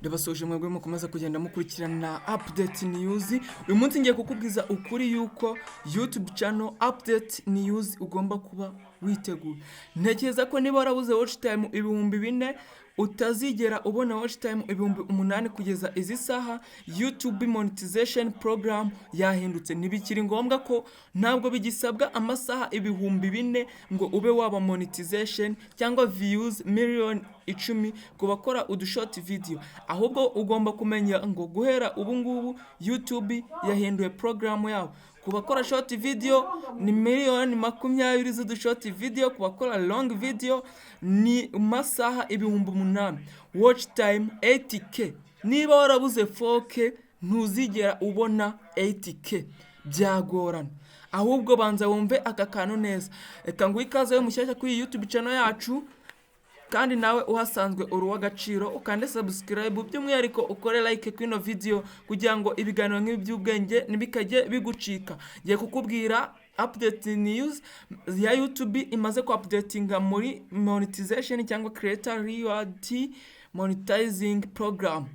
yabasoje mwebwe mukomeza kugenda mukurikirana update news. Uyu munsi ngiye kukubwiza ukuri yuko YouTube channel update news ugomba kuba witeguye. Ntekereza ko niba warabuze watch time 4,000 utazigera ubona watch time 8,000 kugeza izi saha. YouTube monetization program yahindutse, ntibikiri ngombwa ko ntabwo bigisabwa amasaha 4,000 ngo ube waba monetization cyangwa views million 10 kubakora udushort video. Ahubwo ugomba kumenya ngo guhera ubu ngubu YouTube yahinduye program yawo. Kubakora short video ni miliyoni 20 z'udushort video, kubakora long video ni masaha 8,000. Watch time 80k. Niba warabuze 4k ntuzigera ubona 80k, byagorana. Ahubwo banza wumve aka kantu neza. Reka ngo ikaze mushyashya kuri YouTube channel yacu, kandi nawe uhasanzwe uruwa gaciro ukande subscribe, by'umwihariko ukore like kwino video kugira ngo ibiganiro nk'ibi by'ubwenge nibikajye bigucika. Ngiye kukubwira update news ya YouTube imaze ku updatinga muri monetization cyangwa creator reward monetizing program.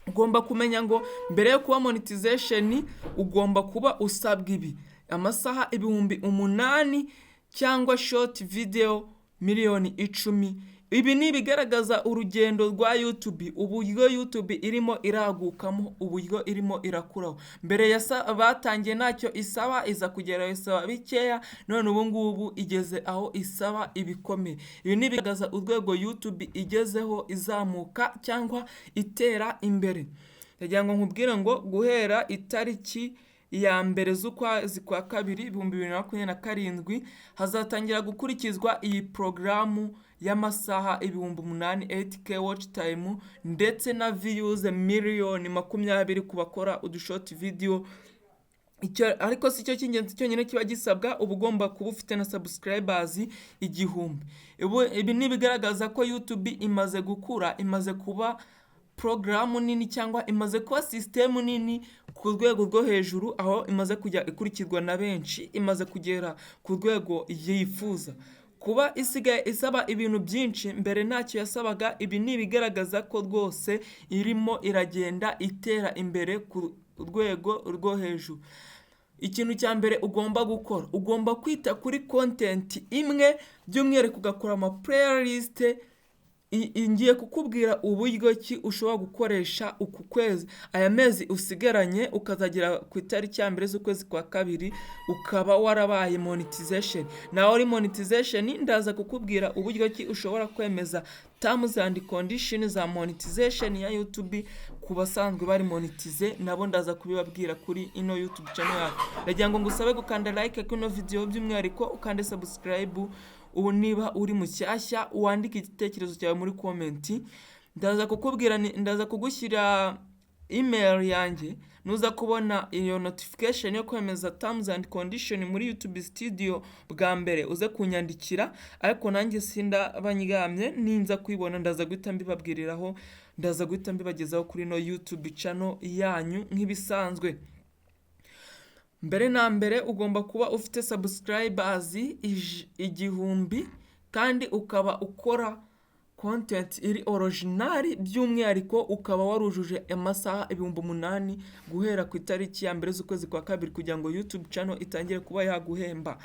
Ugomba kumenya ngo mbere yo kuba monetization ugomba kuba usabwa ibi: amasaha 8,000 cyangwa short video miliyoni 10. Ibi ni bigaragaza urugendo rwa YouTube, uburyo YouTube irimo iragukamo, uburyo irimo irakuraho. Mbere ya batangiye ntacyo isaba, iza kugera isaba bikeya, none ubu ngubu igeze aho isaba ibikomeye. Ibi ni bigaragaza urwego YouTube igezeho izamuka cyangwa itera imbere. Ndagira ngo nkubwire ngo guhera itariki ya mbere z'ukwezi kwa kabiri 2027 hazatangira gukurikizwa iyi programu y'amasaha 8,000 8k watch time ndetse na views miliyoni 20 kubakora udushort video. Ariko si cyo cy'ingenzi cyonyine kiba gisabwa, uba ugomba kuba ufite na subscribers 1,000. Ibi ni bigaragaza ko YouTube imaze gukura, imaze kuba programu nini cyangwa imaze kuba system nini ku rwego rwo hejuru, aho imaze kujya ikurikirwa na benshi, imaze kugera ku rwego yifuza. Kuba isigaye isaba ibintu byinshi, mbere ntacyo yasabaga. Ibi ni bigaragaza ko rwose irimo iragenda itera imbere ku rwego rwo hejuru. Ikintu cya mbere ugomba gukora, ugomba kwita kuri content imwe, by'umwihariko ugakora ama playlist. Ngiye kukubwira uburyo ki ushobora gukoresha uku kwezi, aya mezi usigaranye, ukazagera ku itariki ya mbere z'ukwezi kwa kabiri ukaba warabaye monetization. Naho uri monetization ndaza kukubwira uburyo ki ushobora kwemeza terms and conditions za monetization ya YouTube ku basanzwe bari monetize, nabo ndaza kubibabwira kuri ino YouTube channel yacu. Ndagira ngo ngusabe gukanda like kuri video, by'umwihariko ukande subscribe. Ubu niba uri mushyashya wandika igitekerezo cyawe muri comment. Ndaza kukubwira, ndaza kugushyira email yanjye, nuza kubona iyo notification yo kwemeza terms and condition muri YouTube studio bwa mbere uze kunyandikira. Ariko nanjye sinda banyigamye, ninza kwibona ndaza guhita mbibabwiriraho, ndaza guhita mbibagezaho kuri no YouTube channel yanyu nk'ibisanzwe. Mbere na mbere ugomba kuba ufite subscribers 1,000 kandi ukaba ukora content iri original, by'umwihariko ukaba warujuje amasaha 8,000 guhera ku itariki ya mbere z'ukwezi kwa kabiri kugira ngo YouTube channel itangire kuba yaguhemba.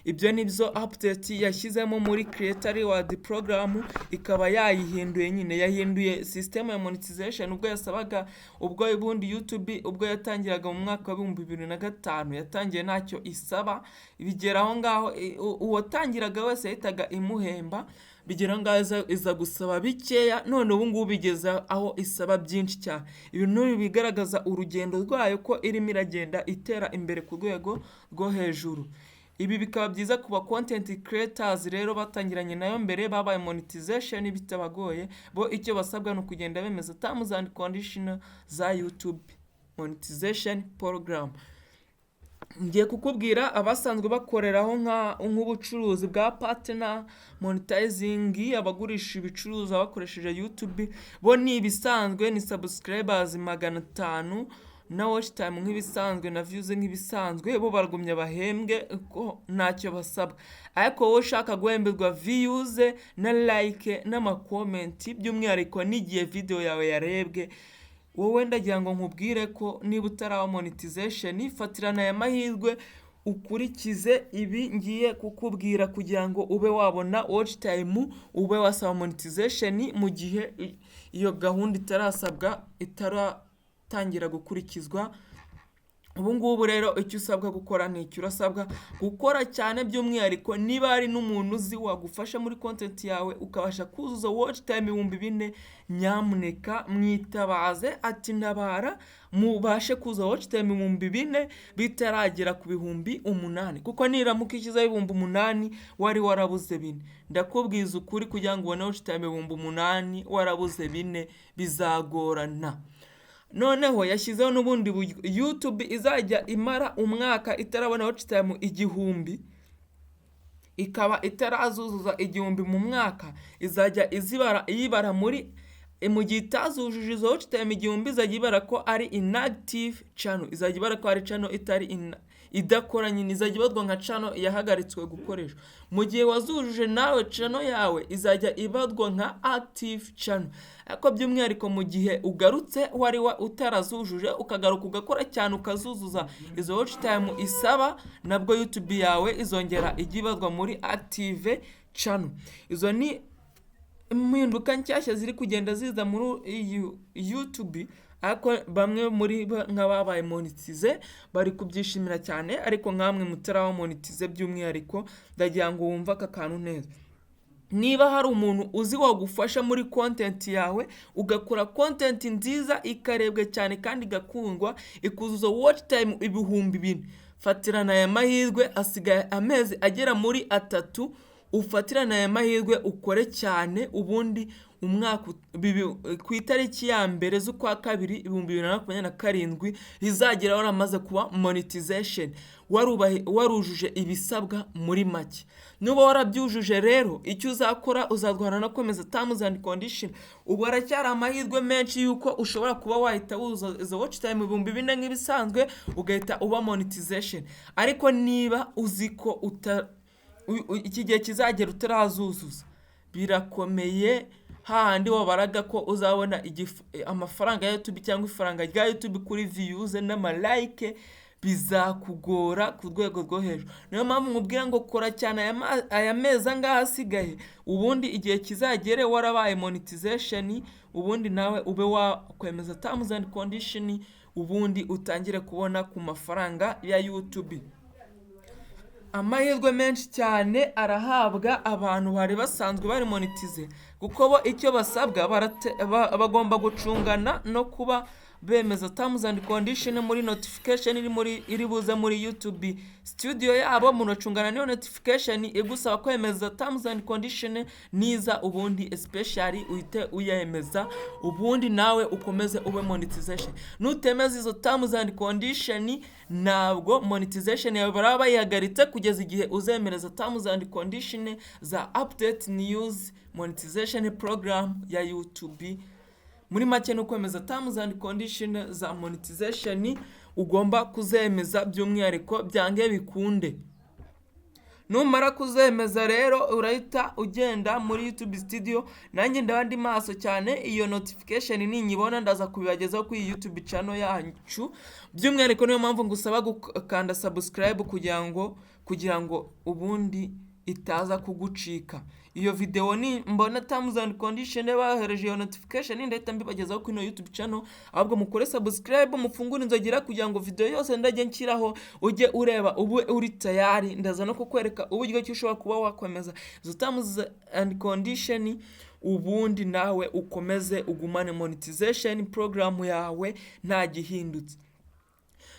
Ibyo nibyo update yashyizemo muri creator reward program, ikaba yayihinduye nyine, yahinduye system ya monetization. Ubwo yasabaga, ubwo ubundi YouTube ubwo yatangiraga mu mwaka wa 2005 yatangiye ntacyo isaba, bigera aho ngaho uwatangiraga wese yahitaga imuhemba, bigera ngaho iza gusaba bikeya, none ubu ngubu bigeze aho isaba byinshi cyane. Ibintu bigaragaza urugendo rwayo ko irimo iragenda itera imbere ku rwego rwo hejuru. Ibi bikaba byiza ku ba content creators rero batangiranye nayo mbere, babaye monetization bitabagoye. Bo icyo basabwa no kugenda bemeza terms and conditions za YouTube monetization program. Ngiye kukubwira abasanzwe bakoreraho nk'ubucuruzi bwa partner monetizing, abagurisha ibicuruza bakoresheje YouTube. Bo ni ibisanzwe ni subscribers 500 na watch time nk'ibisanzwe na views nk'ibisanzwe, bo baragumya bahembwe ko ntacyo basabwa. Ariko wowe ushaka guhemberwa views na like n'amakomenti by'umwihariko n'igihe video yawe yarebwe, wowe ndagira ngo nkubwire ko niba utaraba monetization, fatirana aya mahirwe ukurikize ibi ngiye kukubwira kugira ngo ube wabona watch time, ube wasaba monetization mu gihe iyo gahunda itaratangira gukurikizwa. Ubu ngubu rero icyo usabwa gukora ni icyo urasabwa gukora cyane, by'umwihariko niba hari n'umuntu uzi wagufasha muri content yawe ukabasha kuzuza watch time 4,000, nyamuneka mwitabaze ati ntabara mubashe kuzuza watch time 4,000 bitaragera ku 8,000, kuko niramuka ikiza 8,000 wari warabuze 4. Ndakubwiza ukuri kugira ngo ubone watch time 8,000 warabuze 4 bizagorana. Noneho yashyizeho n'ubundi buryo YouTube izajya imara umwaka itarabona watch time 1,000, ikaba itarazuzuza 1,000 mu mwaka, izajya iyibara mu gihe itazujuje izo watch time 1,000 izajya ibara ko ari inactive channel, izajya ibara ko ari channel idakora nyine, izajya ibazwa nka channel yahagaritswe gukoreshwa. Mu gihe wazujuje nawe channel yawe izajya ibazwa nka active channel. Ariko by'umwihariko mu gihe ugarutse wari utarazujuje ukagaruka ugakora cyane ukazuzuza izo watch time isaba, nabwo YouTube yawe izongera igibazwa muri active channel. Izo ni impinduka nshyashya ziri kugenda ziza muri YouTube, ariko bamwe muri nk'ababaye monetize bari kubyishimira cyane, ariko nkamwe mutaraba monetize by'umwihariko ndagira ngo wumva aka kantu neza. Niba hari umuntu uzi wagufasha muri content yawe ugakora content nziza ikarebwe cyane kandi igakundwa, ikuzuza watch time 4,000, fatirana aya mahirwe, asigaye amezi agera muri 3, ufatirana aya mahirwe ukore cyane, ubundi umwaka ku itariki ya mbere z'ukwa 2 2027 rizagera waramaze kuba monetization, warujuje ibisabwa muri make. Nuba warabyujuje rero icyo uzakora uzadwana no kwemeza terms and condition. Ubu aracyari amahirwe menshi yuko ushobora kuba wahita wuzuza izo watch time 4,000 nk'ibisanzwe ugahita uba monetization. Ariko niba uziko iki gihe kizagera utarazuzuza, birakomeye, hahandi wabaraga ko uzabona amafaranga ya YouTube cyangwa ifaranga rya YouTube kuri views n'amalike, bizakugora ku rwego rwo hejuru. Niyo mpamvu nkubwira ngo kora cyane aya mezi angahe asigaye, ubundi igihe kizagere warabaye monetization, ubundi nawe ube wakwemeza terms and condition, ubundi utangire kubona ku mafaranga ya YouTube. Amahirwe menshi cyane arahabwa abantu bari basanzwe bari monetize, kuko bo icyo basabwa bagomba gucungana no kuba bemeza terms and condition muri notification iri buze muri YouTube studio yabo. Munacungana niyo notification igusaba kwemeza terms and condition niza, ubundi especially uhite uyemeza, ubundi nawe ukomeze ube monetization. Nutemeza izo terms and condition, nabwo monetization yawe baraba bayihagaritse kugeza igihe uzemereza terms and condition za Update News monetization program ya YouTube. Muri make no kwemeza terms and condition za monetization ugomba kuzemeza by'umwihariko byange bikunde. Numara kuzemeza rero urahita ugenda muri YouTube studio. Nanjye ndabandi maso cyane iyo notification ninyibona ndaza kubibagezaho kuri YouTube channel yacu. By'umwihariko niyo mpamvu ngusaba gukanda subscribe kugira ngo ubundi itaza kugucika. Iyo video ni mbona terms and condition bahereje iyo notification ndahita mbibagezaho kuri YouTube channel, ahubwo mukore subscribe, mufungure inzogera kugira ngo video yose ndajye nshyiraho ujye ureba ube uri tayari. Ndaza no kukwereka uburyo ki ushobora kuba wakomeza izo terms and condition, ubundi nawe ukomeze ugumane monetization program yawe nta gihindutse.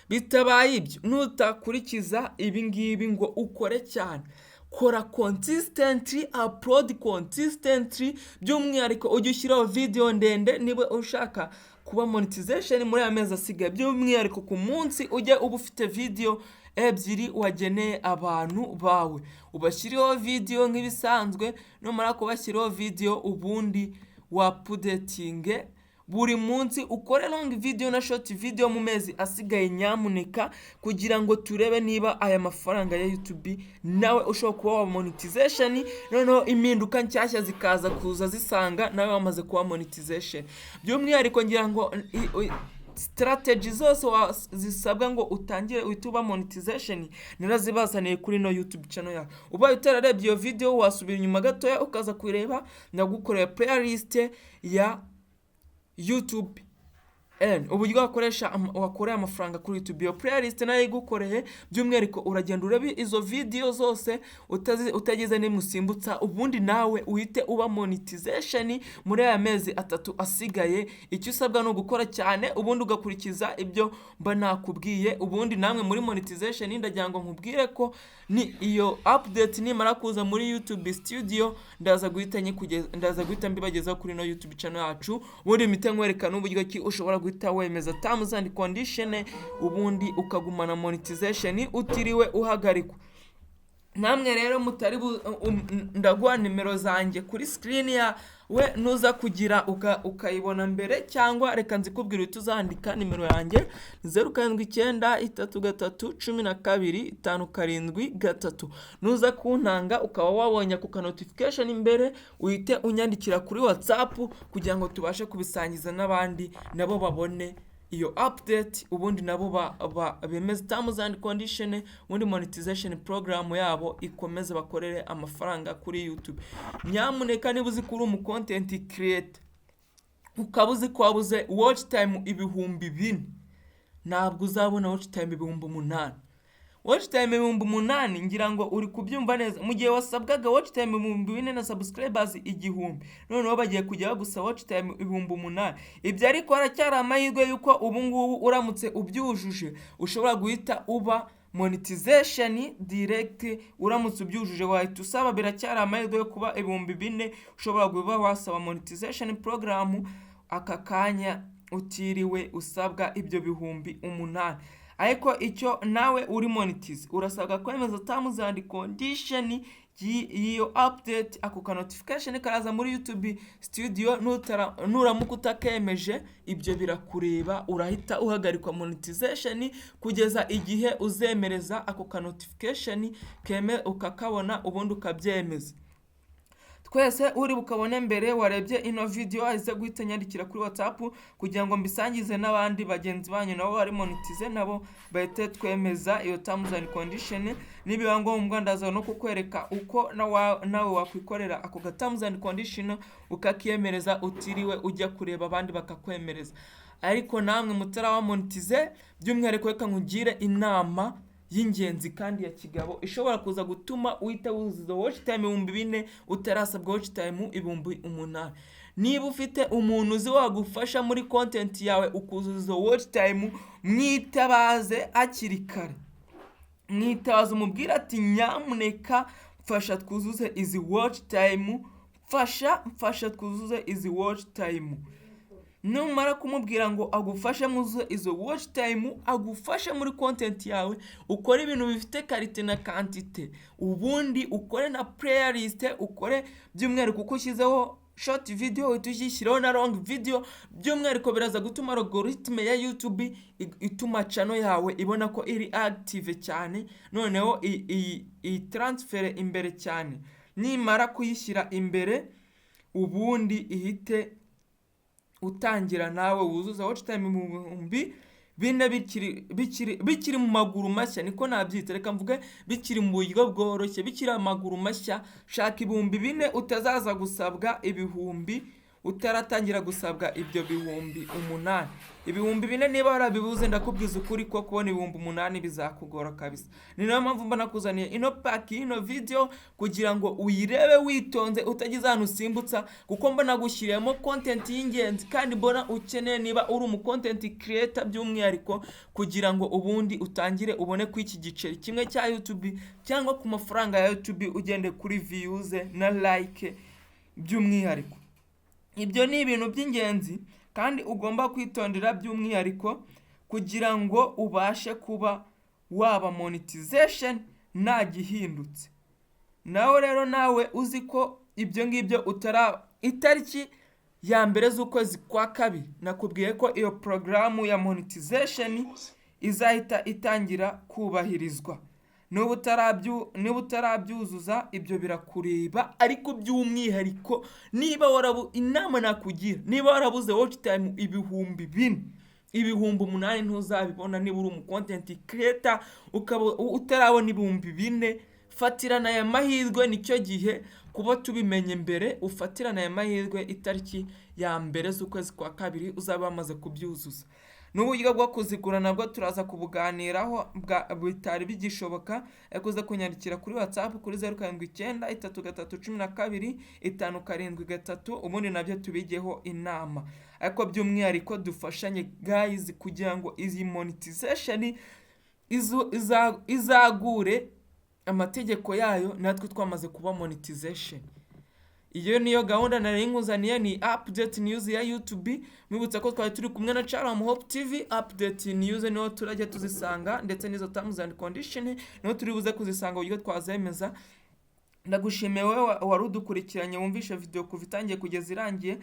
Bitabaye ibyo nutakurikiza ibi ngibi ngo ukore cyane, kora consistently, upload consistently, by'umwihariko ujye ushyiraho video ndende niba ushaka kuba monetization muri amezi asigaye. By'umwihariko ku munsi ujye uba ufite video 2 wageneye abantu bawe, ubashyiriho video nk'ibisanzwe. Numara kubashyiriho video ubundi wapudetinge, buri munsi ukore long video na short video mu mezi asigaye nyamuneka, kugira ngo turebe niba aya mafaranga ya YouTube nawe ushobora kuba wa monetization, noneho impinduka nshyashya zikaza kuza zisanga nawe wamaze kuba monetization. By'umwihariko ngira ngo strategy zose zisabwa ngo utangire utuba monetization nirazibazaniye kuri no YouTube channel yawe. Ubaye utararebye iyo video wasubira inyuma gatoya ukaza kureba, ndagukorera playlist ya YouTube uburyo wakoreye amafaranga kuri YouTube. Iyo playlist nayo igukoreye, by'umwihariko uragenda urebe izo video zose utagize n'imusimbutsa, ubundi nawe uhite uba monetization muri aya mezi 3 asigaye. Icyo usabwa no gukora cyane, ubundi ugakurikiza ibyo mba nakubwiye, ubundi namwe muri monetization ndagira ngo nkubwire ko ni iyo update nimara kuza muri YouTube Studio ndaza guhita mbibagezaho kuri no YouTube channel yacu, ubundi mpite nkwerekana uburyo ki ushobora guhita wemeza terms and condition, ubundi ukagumana monetization utiriwe uhagarikwa. Namwe rero mutari ndaguha nimero zanjye kuri screen yawe, nuza kugira ukayibona mbere, cyangwa reka nzikubwira utuzandika nimero yanjye 0793125753. nuza kuntanga ukaba wabonye ku notification imbere, uhite unyandikira kuri WhatsApp kugira ngo tubashe kubisangiza n'abandi nabo babone iyo update, ubundi nabo bemeze terms and condition, ubundi monetization program yabo ikomeze bakorere amafaranga kuri YouTube. Nyamuneka niba uzi kuri umu content creator ukaba uzi ko wabuze watch time 4,000, ntabwo uzabona watch time 8,000. Watch time 8,000 ngira ngo uri kubyumva neza, mu gihe wasabwaga watch time 4,000 na subscribers 1,000, noneho bagiye kujya bagusa watch time 8,000. Ibyo ariko haracyari amahirwe yuko ubu ngubu uramutse ubyujuje ushobora guhita uba monetization direct. Uramutse ubyujuje wahita usaba, biracyari amahirwe yo kuba 4,000 ushobora guba wasaba monetization program aka kanya utiriwe usabwa ibyo 8,000. Ariko icyo nawe uri monetize urasabwa kwemeza terms and condition iyo update, ako notification karaza muri YouTube Studio. Nuramuka utakemeje ibyo birakureba, urahita uhagarikwa monetization kugeza igihe uzemereza ako notification ukakabona, ubundi ukabyemeza. Twese uri bukabone mbere warebye ino video ahise guhita nyandikira kuri WhatsApp kugira ngo mbisangize n'abandi bagenzi banyu nabo bari monetize, nabo bahite twemeza iyo terms and condition. Nibiba ngombwa ndaza no kukwereka uko nawe wakwikorera ako terms and condition ukakiyemereza utiriwe ujya kureba abandi bakakwemereza. Ariko namwe mutarawa monetize, by'umwihariko reka nkugire inama y'ingenzi kandi ya kigabo ishobora kuza gutuma uhita wuzuza watch time 4,000 utarasabwa watch time 8,000. Niba ufite umuntu uzi wagufasha muri content yawe ukuzuza watch time, mwitabaze akiri kare. Mwitabaze umubwira ati nyamuneka mfasha twuzuze izi watch time, mfasha twuzuze izi watch time. Numara kumubwira ngo agufashe muzo izo watch time, agufashe muri content yawe, ukore ibintu bifite quality na quantity, ubundi ukore na playlist, ukore by'umwihariko kuko ushyizeho short video utujishyiraho na long video, by'umwihariko biraza gutuma algorithm ya YouTube ituma channel yawe ibona ko iri active cyane, noneho i transfer imbere cyane. Nimara kuyishyira imbere, ubundi ihite utangira nawe wuzuza watch time 4,000 bikiri mu maguru mashya, niko nabyita, reka mvuge bikiri mu buryo bworoshye, bikiri amaguru mashya. Shaka 4,000 utazaza gusabwa 1,000, utaratangira gusabwa ibyo 8,000. 4,000 niba warabibuze ndakubwiza ukuri ko kubona 8,000 bizakugora kabisa. Ni nayo mpamvu mba nakuzaniye ino pack, ino video kugira ngo uyirebe witonze utagize ahantu usimbutsa, kuko mba nagushyiriyemo content y'ingenzi kandi mbona ukeneye niba uri umu content creator by'umwihariko, kugira ngo ubundi utangire ubone ku iki giceri kimwe cya YouTube cyangwa ku mafaranga ya YouTube ugende kuri views na like by'umwihariko. Ibyo ni ibintu by'ingenzi kandi ugomba kwitondera by'umwihariko kugira ngo ubashe kuba waba monetization nta gihindutse. Nawe rero nawe uzi ko ibyo ngibyo itariki ya mbere z'ukwezi kwa kabiri nakubwiye ko iyo porogaramu ya monetization izahita itangira kubahirizwa. Niba utarabyuzuza ibyo birakureba, ariko by'umwihariko inama nakugira, niba warabuze watch time ibihumbi 8 ntuzabibona. niba uri content creator ukaba utarabona ibihumbi 4, fatirana aya mahirwe. Nicyo gihe kuba tubimenye mbere, ufatirana aya mahirwe itariki ya mbere z'ukwezi kwa kabiri uzaba wamaze kubyuzuza. N'uburyo bwo kuzigura nabwo turaza kubuganiraho bitari bigishoboka. Yakuze kunyandikira kuri WhatsApp kuri 0793125573 ubundi nabyo tubigeho inama. Ariko by'umwihariko dufashanye guys kugira ngo izi monetization izagure amategeko yayo, natwe twamaze kuba monetization. Iyo niyo gahunda nari nkuzaniye, ni update news ya YouTube. Mwibutsa ko twari turi kumwe na Charam Hope TV. Update news niho turajya tuzisanga, ndetse n'izo terms and condition niho turi buze kuzisanga uburyo twazemeza. Ndagushimiye wowe warudukurikiranye wumvishe video kuva itangiye kugeza irangiye.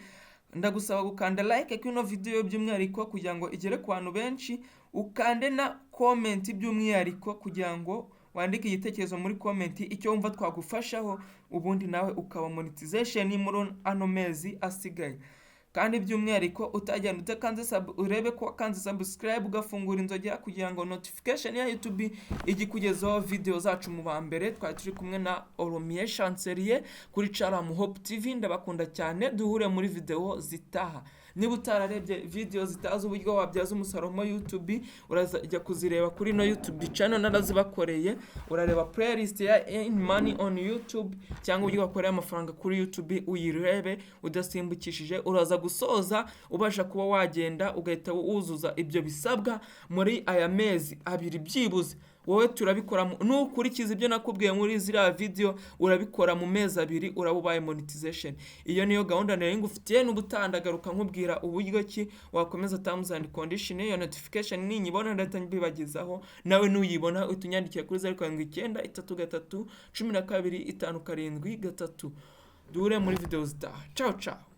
Ndagusaba gukanda like kuri ino video by'umwihariko kugira ngo igere ku bantu benshi, ukande na comment by'umwihariko kugira ngo wandike igitekerezo muri comment icyo wumva twagufashaho, ubundi nawe ukaba monetization muri ano mezi asigaye. Kandi by'umwihariko utajyana utakanze urebe ko kanze subscribe ugafungura inzogera kugira ngo notification ya YouTube igikugezaho video zacu mu bambere. Twari turi kumwe na Oromie Chancelier kuri Charam Hope TV. Ndabakunda cyane, duhure muri video zitaha. Niba utararebye video zitaza uburyo wabyaza umusaruro YouTube, urazajya kuzireba kuri no YouTube channel narazibakoreye. Urareba playlist ya In Money on YouTube cyangwa uburyo wakoreye amafaranga kuri YouTube uyirebe udasimbukishije. Uraza gusoza ubasha kuba wagenda ugahita wuzuza ibyo bisabwa muri aya mezi 2 byibuze. Wowe turabikora nukurikiza ibyo nakubwiye muri ziriya video, urabikora mu mezi 2 urabubaye monetization. Iyo niyo gahunda nari ngufitiye, n'ubutandagaruka nkubwira uburyo ki wakomeza terms and condition. Iyo notification ninyibona ndatangibagizaho, nawe nuyibona utunyandikiye kuri 0793321257. Duhure muri video zitaha. Ciao ciao.